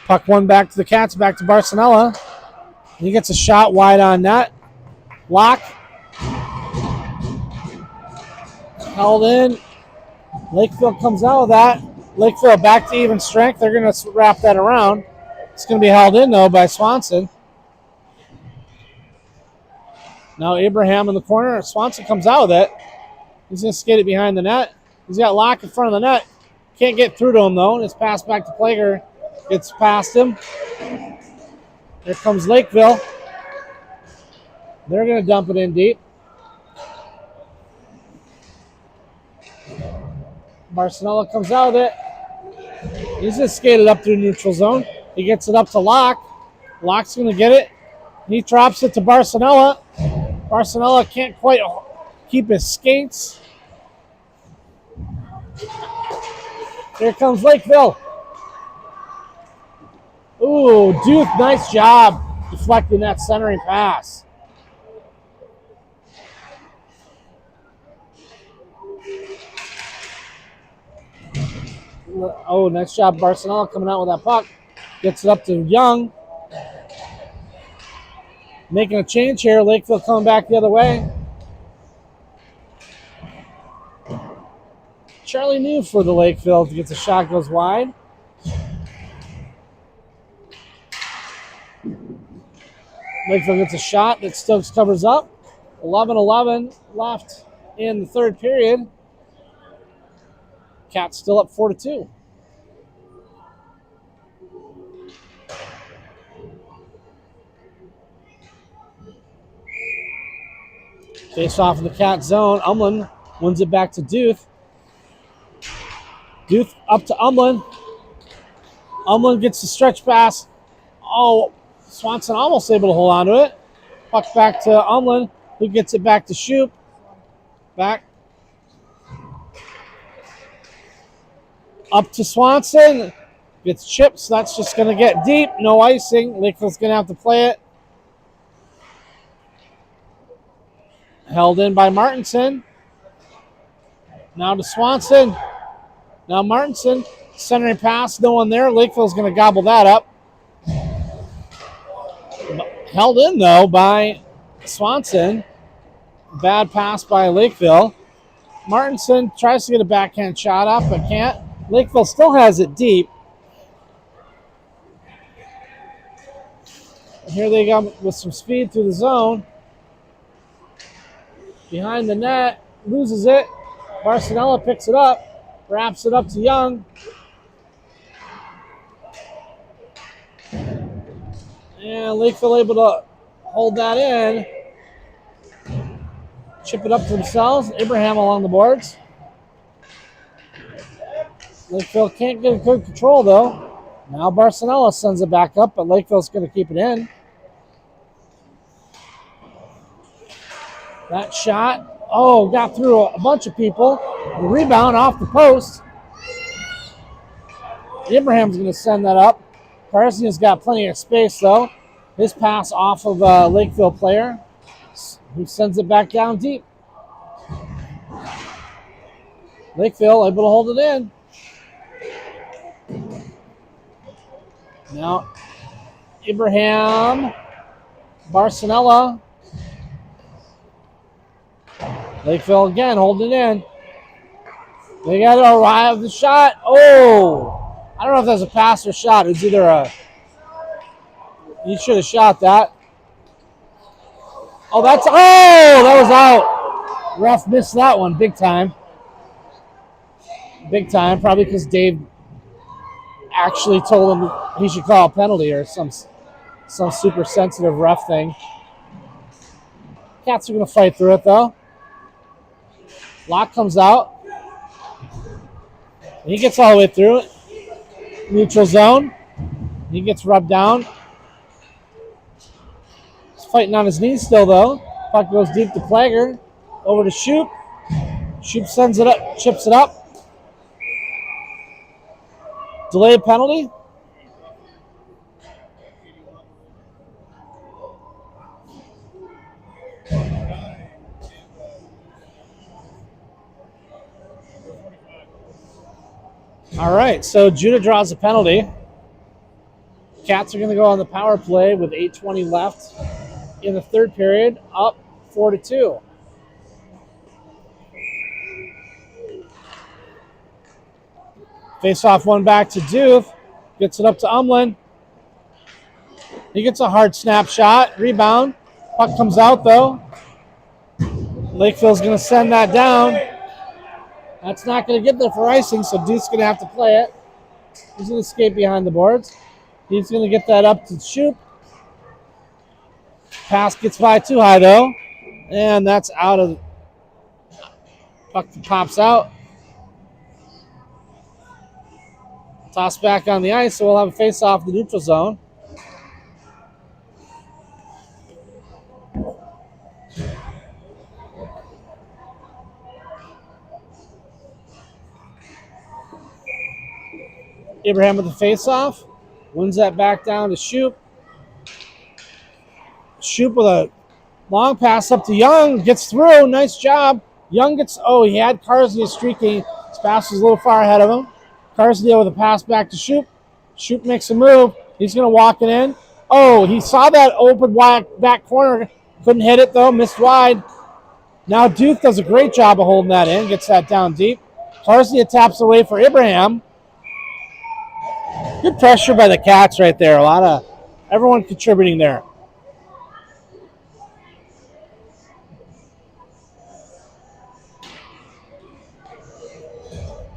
Puck one back to the Cats, back to Barcelona. He gets a shot wide on net. Lock. Held in. Lakeville comes out of that. Lakeville back to even strength. They're going to wrap that around. It's going to be held in, though, by Swanson. Now Abraham in the corner. Swanson comes out with it. He's going to skate it behind the net. He's got Locke in front of the net. Can't get through to him, though. It's passed back to Plager. Gets past him. Here comes Lakeville. They're going to dump it in deep. Barcelona comes out with it. He's going to skate it up through neutral zone. He gets it up to Locke. Locke's going to get it. He drops it to Barcelona. Barcelona can't quite keep his skates. Here comes Lakeville. Ooh, Duke, nice job deflecting that centering pass. Oh, nice job, Barcelona coming out with that puck. Gets it up to Young. Making a change here. Lakeville coming back the other way. Charlie New for the Lakeville gets a shot, goes wide. Lakeville gets a shot that Stokes covers up. 11-11 left in the third period. Cats still up 4-2. Face off in the Cat zone. Umland wins it back to Duth. Duth up to Umland. Umland gets the stretch pass. Oh, Swanson almost able to hold on to it. Puck back to Umland, who gets it back to Shoup. Back. Up to Swanson. Gets chipped, so that's just going to get deep. No icing. Lakeville's going to have to play it. Held in by Martinson. Now to Swanson. Now Martinson. Centering pass. No one there. Lakeville's going to gobble that up. Held in, though, by Swanson. Bad pass by Lakeville. Martinson tries to get a backhand shot up, but can't. Lakeville still has it deep. And here they go with some speed through the zone. Behind the net, loses it. Barcelona picks it up, wraps it up to Young. And Lakeville able to hold that in. Chip it up to themselves. Abraham along the boards. Lakeville can't get a good control, though. Now Barcelona sends it back up, but Lakeville's going to keep it in. That shot, got through a bunch of people. The rebound off the post. Abraham's going to send that up. Carson's got plenty of space, though. His pass off of a Lakeville player, who sends it back down deep. Lakeville able to hold it in. Now, Abraham, Barcelona. Lakeville again holding it in. They got to arrive the shot. I don't know if that's a pass or shot. It's either he should have shot that. That was out. Ref missed that one big time. Big time, probably because Dave actually told him he should call a penalty or some super sensitive ref thing. Cats are going to fight through it, though. Lock comes out. He gets all the way through it. Neutral zone. He gets rubbed down. He's fighting on his knees still, though. Puck goes deep to Plager. Over to Shoop. Shoop sends it up, chips it up. Delayed penalty. All right, so Judah draws a penalty. Cats are going to go on the power play with 8:20 left in the third period, up 4-2. Face-off one back to Doof. Gets it up to Umlin. He gets a hard snapshot. Rebound. Puck comes out, though. Lakeville's going to send that down. That's not going to get there for icing, so Duke's going to have to play it. He's going to skate behind the boards. He's going to get that up to Shoop. Pass gets by too high, though. And that's out of... Puck pops out. Toss back on the ice, so we'll have a face-off in the neutral zone. Abraham with the face-off. Wins that back down to Shoop. Shoop with a long pass up to Young. Gets through. Nice job. Young gets... he had Carsey streaking. His pass was a little far ahead of him. Carsey with a pass back to Shoop. Shoop makes a move. He's going to walk it in. He saw that open wide back corner. Couldn't hit it, though. Missed wide. Now Duke does a great job of holding that in. Gets that down deep. Carsey taps away for Abraham. Good pressure by the Cats right there. Everyone contributing there.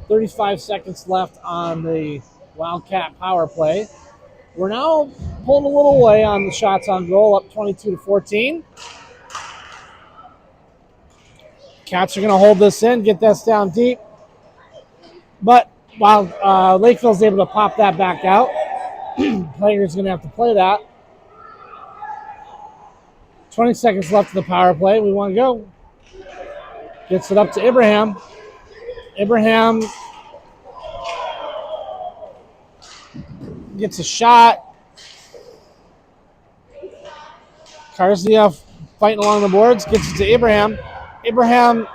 .35 seconds left on the Wildcat power play. We're now pulling a little away on the shots on goal, up 22-14. Cats are going to hold this in, get this down deep. But while Lakeville's able to pop that back out, Player's going to have to play that. 20 seconds left in the power play. We want to go. Gets it up to Abraham. Abraham gets a shot. Karziev fighting along the boards. Gets it to Abraham. Abraham,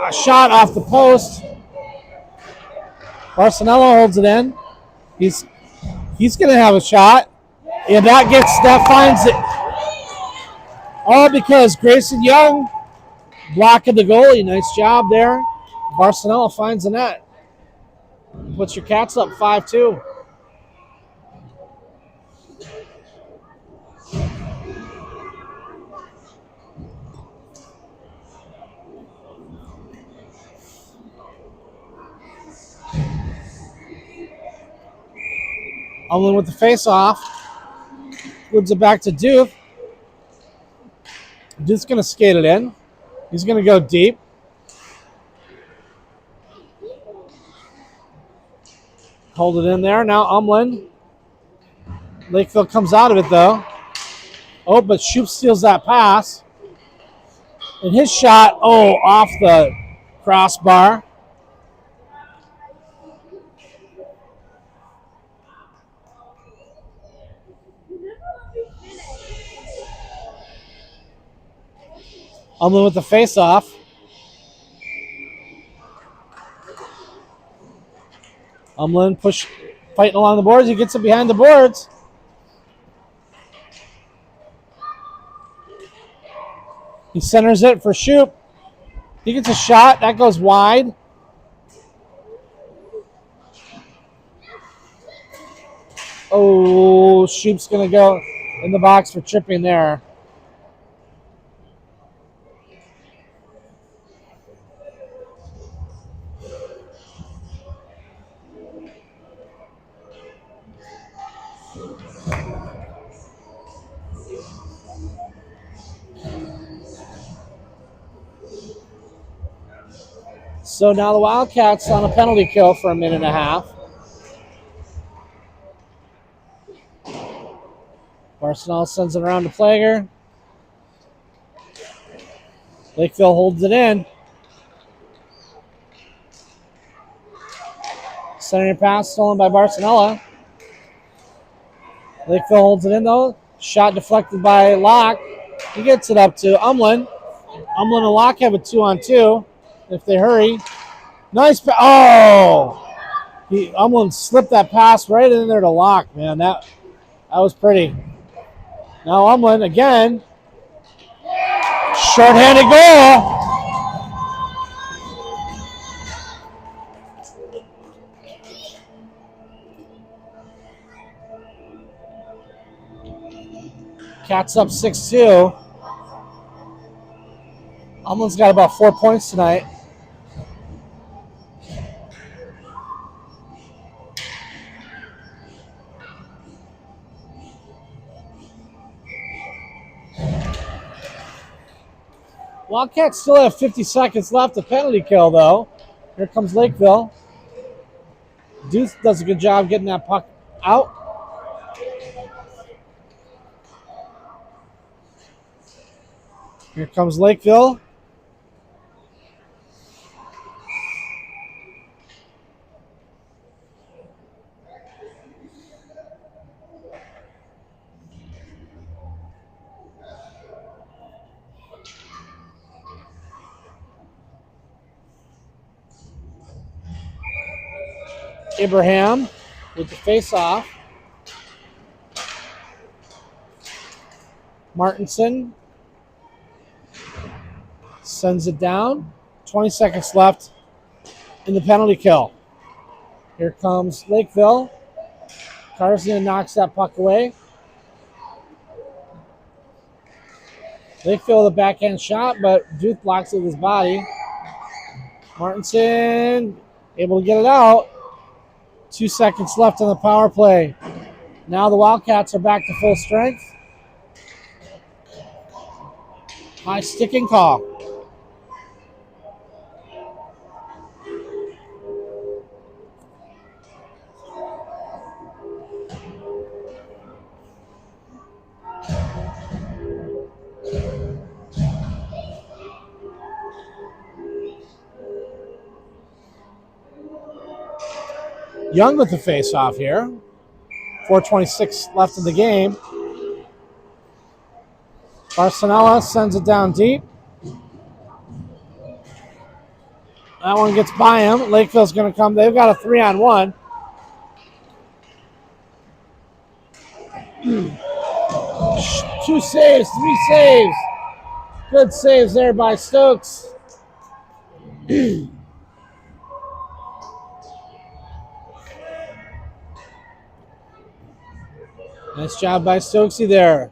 a shot off the post. Barcelona holds it in. He's going to have a shot. And that finds it. All because Grayson Young blocking the goalie. Nice job there. Barcelona finds the net. Puts your Cats up 5-2. Umlin with the face-off. Woods it back to Duke. Duke's going to skate it in. He's going to go deep. Hold it in there. Now Umlin. Lakeville comes out of it, though. Oh, but Shoop steals that pass. And his shot, off the crossbar. Umlin with the face-off. Umlin fighting along the boards. He gets it behind the boards. He centers it for Shoop. He gets a shot. That goes wide. Oh, Shoop's going to go in the box for tripping there. So now the Wildcats on a penalty kill for a minute and a half. Barcelona sends it around to Plager. Lakeville holds it in. Center pass stolen by Barcelona. Lakeville holds it in, though. Shot deflected by Locke. He gets it up to Umlin. Umlin and Locke have a 2-on-2 if they hurry. Nice pass. Oh! Umlin slipped that pass right in there to Locke, man. That was pretty. Now Umlin again. Short-handed goal. Cats up 6-2. Umlin's got about 4 points tonight. Wildcats still have 50 seconds left. A penalty kill, though. Here comes Lakeville. Deuce does a good job getting that puck out. Here comes Lakeville. Abraham with the face-off. Martinson sends it down. 20 seconds left in the penalty kill. Here comes Lakeville. Carson knocks that puck away. Lakeville with a backhand shot, but Duke blocks it with his body. Martinson able to get it out. 2 seconds left on the power play. Now the Wildcats are back to full strength. High sticking call. Young with the face-off here. 4:26 left in the game. Barcelona sends it down deep. That one gets by him. Lakeville's going to come. They've got a 3-on-1. Two saves, 3 saves. Good saves there by Stokes. Nice job by Stokesy there.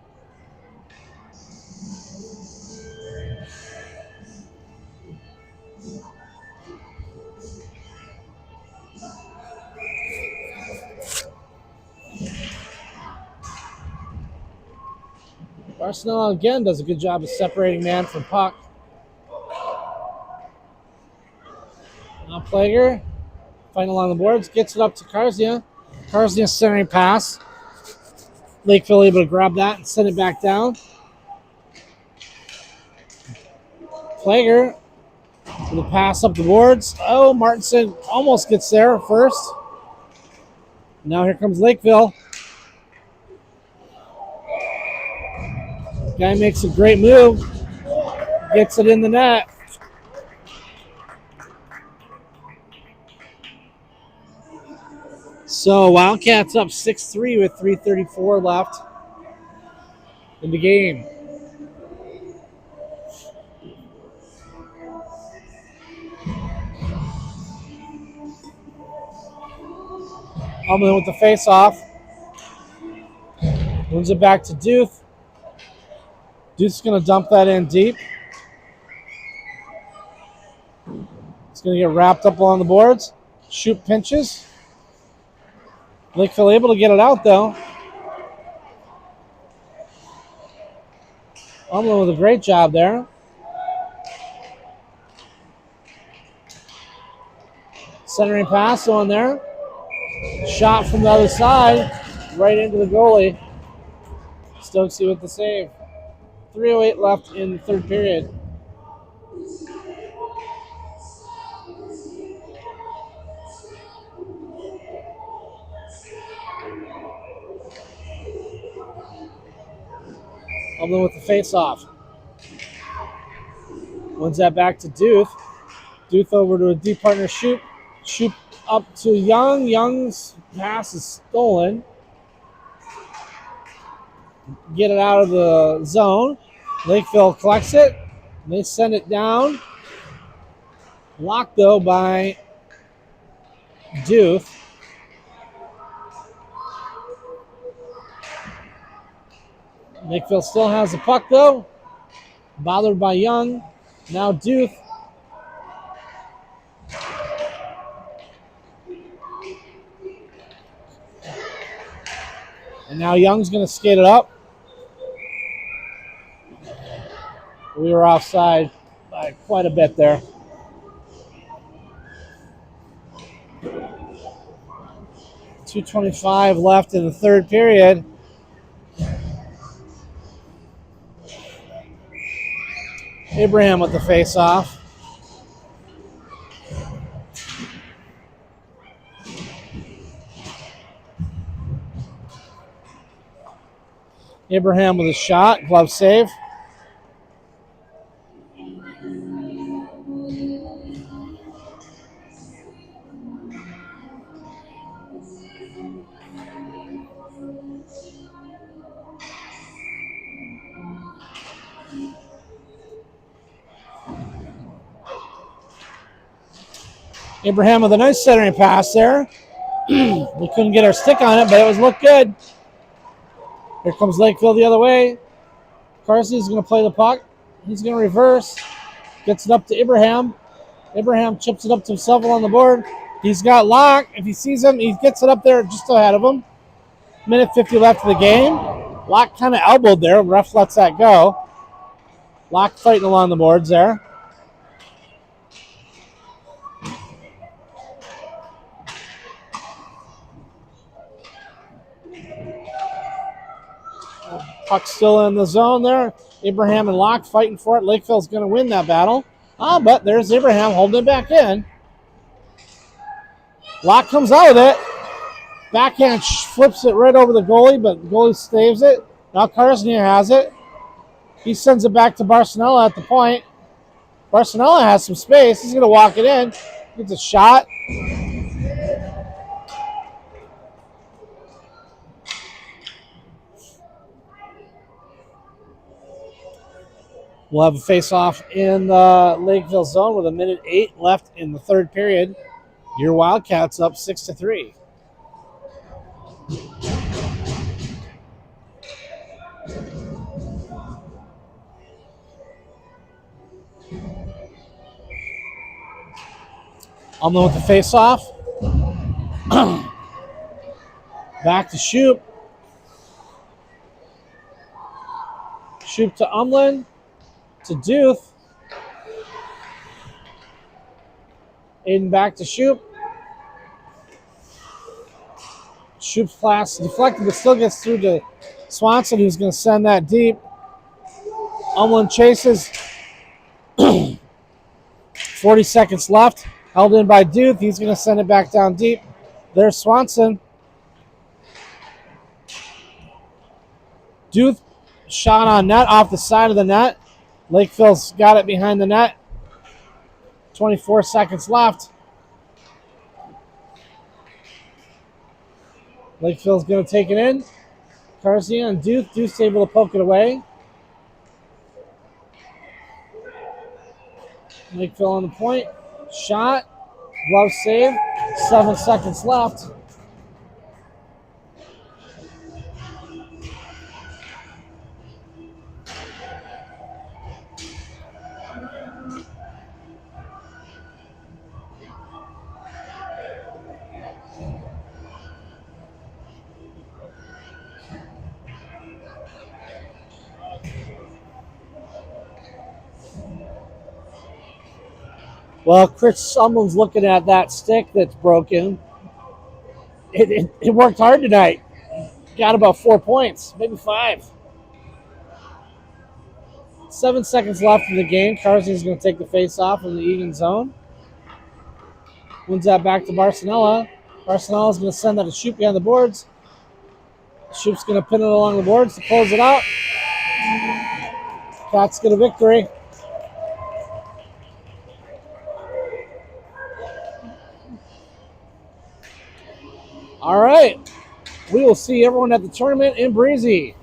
Barcelona again does a good job of separating man from puck. Now Plager fighting along the boards, gets it up to Karzia. Karzia centering pass. Lakeville able to grab that and send it back down. Plager with a pass up the boards. Oh, Martinson almost gets there first. Now here comes Lakeville. Guy makes a great move. Gets it in the net. So Wildcats up 6-3 with 3:34 left in the game. Humlin with the face-off. Moves it back to Duth. Duth's going to dump that in deep. It's going to get wrapped up along the boards. Shoot pinches. Lakeville able to get it out, though. Humlin with a great job there. Centering pass on there. Shot from the other side, right into the goalie. Stokesy with the save. 3:08 left in the third period. Humlin with the face-off. Wins that back to Duth. Duth over to a deep partner shoot. Shoot up to Young. Young's pass is stolen. Get it out of the zone. Lakeville collects it. They send it down. Blocked, though, by Duth. Lakeville still has the puck, though. Bothered by Young. Now Duth. And now Young's going to skate it up. We were offside by quite a bit there. .225 left in the third period. Abraham with the face-off. Abraham with a shot, glove save. Abraham with a nice centering pass there. We couldn't get our stick on it, but it was looked good. Here comes Lakeville the other way. Carsey's going to play the puck. He's going to reverse. Gets it up to Abraham. Abraham chips it up to himself along the board. He's got Locke. If he sees him, he gets it up there just ahead of him. Minute 50 left of the game. Locke kind of elbowed there. Ref lets that go. Locke fighting along the boards there. Puck still in the zone there. Abraham and Locke fighting for it. Lakeville's going to win that battle. But there's Abraham holding it back in. Locke comes out with it. Backhand flips it right over the goalie, but the goalie saves it. Now Karsnia has it. He sends it back to Barcelona at the point. Barcelona has some space. He's going to walk it in. Gets a shot. We'll have a face-off in the Lakeville zone with 1:08 left in the third period. Your Wildcats up 6-3. Humlin with the face-off. Back to shoot. Shoop to Umlin. To Duth. Aiden back to Shoop. Shoop's pass deflected, but still gets through to Swanson, who's going to send that deep. Umlin chases. 40 seconds left. Held in by Duth. He's going to send it back down deep. There's Swanson. Duth shot on net off the side of the net. Lakeville's got it behind the net. 24 seconds left. Lakeville's going to take it in. Garcia and Duth. Duth's able to poke it away. Lakeville on the point. Shot. Glove save. 7 seconds left. Well, Chris Sumlin's looking at that stick that's broken. It worked hard tonight. Got about 4 points, maybe 5. 7 seconds left in the game. Carson's going to take the face off in the Eagan zone. Wins that back to Barcelona. Barcelona's going to send that to Shoop behind the boards. Shoop's going to pin it along the boards to close it out. Cats get a victory. All right. We will see everyone at the tournament in Breezy.